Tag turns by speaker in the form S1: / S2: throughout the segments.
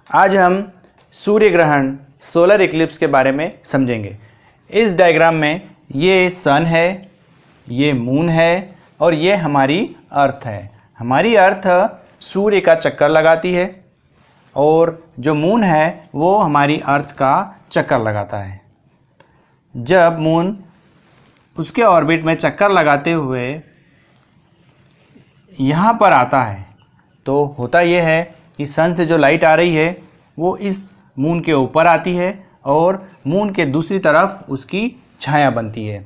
S1: आज हम सूर्य ग्रहण सोलर इक्लिप्स के बारे में समझेंगे। इस डायग्राम में ये सन है, ये मून है और ये हमारी अर्थ है। हमारी अर्थ सूर्य का चक्कर लगाती है और जो मून है वो हमारी अर्थ का चक्कर लगाता है। जब मून उसके ऑर्बिट में चक्कर लगाते हुए यहाँ पर आता है तो होता ये है कि सन से जो लाइट आ रही है वो इस मून के ऊपर आती है और मून के दूसरी तरफ उसकी छाया बनती है,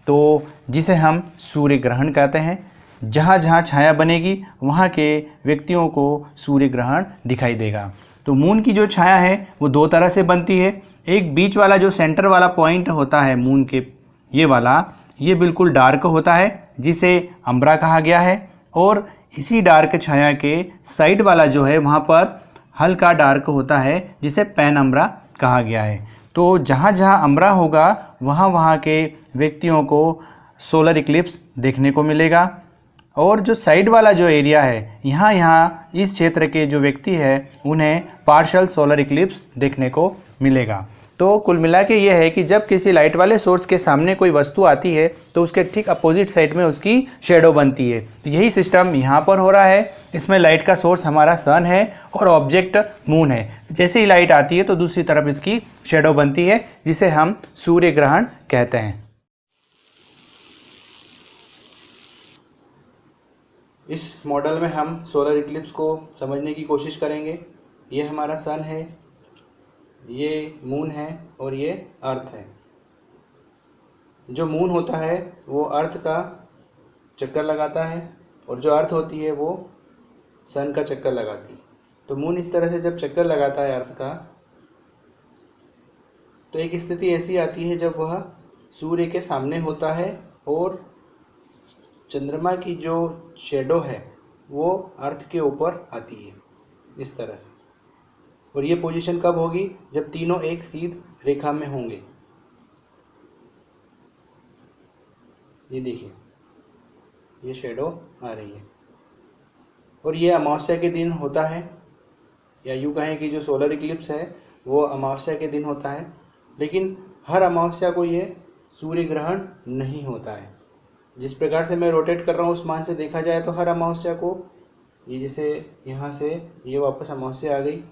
S1: तो जिसे हम सूर्य ग्रहण कहते हैं। जहाँ जहाँ छाया बनेगी वहाँ के व्यक्तियों को सूर्य ग्रहण दिखाई देगा। तो मून की जो छाया है वो दो तरह से बनती है। एक बीच वाला जो सेंटर वाला पॉइंट होता है मून के, ये वाला, ये बिल्कुल डार्क होता है जिसे अम्ब्रा कहा गया है, और इसी डार्क छाया के साइड वाला जो है वहाँ पर हल्का डार्क होता है जिसे पैन अम्ब्रा कहा गया है। तो जहाँ जहाँ अम्ब्रा होगा वहाँ वहाँ के व्यक्तियों को सोलर इक्लिप्स देखने को मिलेगा, और जो साइड वाला जो एरिया है यहाँ इस क्षेत्र के जो व्यक्ति है उन्हें पार्शियल सोलर इक्लिप्स देखने को मिलेगा। तो कुल मिला के ये है कि जब किसी लाइट वाले सोर्स के सामने कोई वस्तु आती है तो उसके ठीक अपोजिट साइड में उसकी शेडो बनती है। तो यही सिस्टम यहाँ पर हो रहा है। इसमें लाइट का सोर्स हमारा सन है और ऑब्जेक्ट मून है। जैसे ही लाइट आती है तो दूसरी तरफ इसकी शेडो बनती है जिसे हम सूर्य ग्रहण कहते हैं। इस मॉडल में हम सोलर इक्लिप्स को समझने की कोशिश करेंगे। ये हमारा सन है, ये मून है और ये अर्थ है। जो मून होता है वो अर्थ का चक्कर लगाता है और जो अर्थ होती है वो सन का चक्कर लगाती है। तो मून इस तरह से जब चक्कर लगाता है अर्थ का, तो एक स्थिति ऐसी आती है जब वह सूर्य के सामने होता है और चंद्रमा की जो शेडो है वो अर्थ के ऊपर आती है इस तरह से। और ये पोजीशन कब होगी? जब तीनों एक सीध रेखा में होंगे। ये देखिए, ये शेडो आ रही है और ये अमावस्या के दिन होता है, या यूँ कहें कि जो सोलर इक्लिप्स है वो अमावस्या के दिन होता है। लेकिन हर अमावस्या को ये सूर्य ग्रहण नहीं होता है। जिस प्रकार से मैं रोटेट कर रहा हूँ उस मान से देखा जाए तो हर अमावस्या को, ये जैसे यहाँ से ये वापस अमावस्या आ गई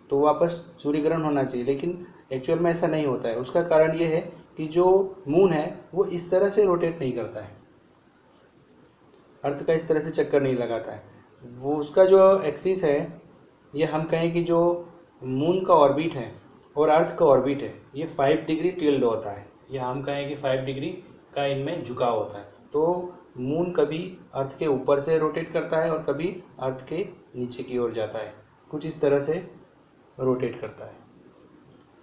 S1: तो वापस सूर्य ग्रहण होना चाहिए, लेकिन एक्चुअल में ऐसा नहीं होता है। उसका कारण ये है कि जो मून है वो इस तरह से रोटेट नहीं करता है, अर्थ का इस तरह से चक्कर नहीं लगाता है। वो उसका जो एक्सिस है, ये हम कहें कि जो मून का ऑर्बिट है और अर्थ का ऑर्बिट है, ये 5 डिग्री टिल्ड होता है, या हम कहें कि 5 डिग्री का इनमें झुकाव होता है। तो मून कभी अर्थ के ऊपर से रोटेट करता है और कभी अर्थ के नीचे की ओर जाता है, कुछ इस तरह से रोटेट करता है।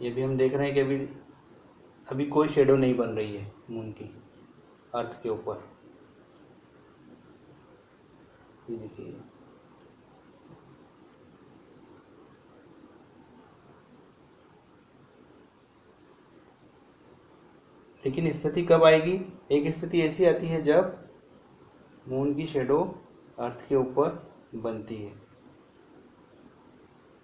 S1: ये भी हम देख रहे हैं कि अभी कोई शेडो नहीं बन रही है मून की अर्थ के ऊपर। ये देखिए, लेकिन स्थिति कब आएगी? एक स्थिति ऐसी आती है जब मून की शेडो अर्थ के ऊपर बनती है।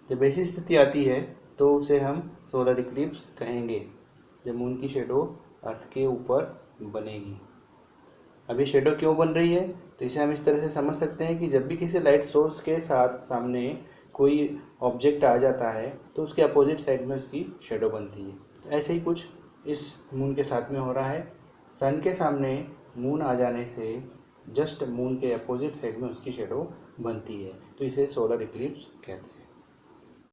S1: जब ऐसी स्थिति आती है तो उसे हम सोलर इक्लिप्स कहेंगे, जब मून की शेडो अर्थ के ऊपर बनेगी। अभी शेडो क्यों बन रही है? तो इसे हम इस तरह से समझ सकते हैं कि जब भी किसी लाइट सोर्स के साथ सामने कोई ऑब्जेक्ट आ जाता है तो उसके अपोजिट साइड में उसकी शेडो बनती है। तो ऐसे ही कुछ इस मून के साथ में हो रहा है। सन के सामने मून आ जाने से जस्ट मून के अपोजिट साइड में उसकी शेडो बनती है, तो इसे सोलर इक्लिप्स कहते हैं।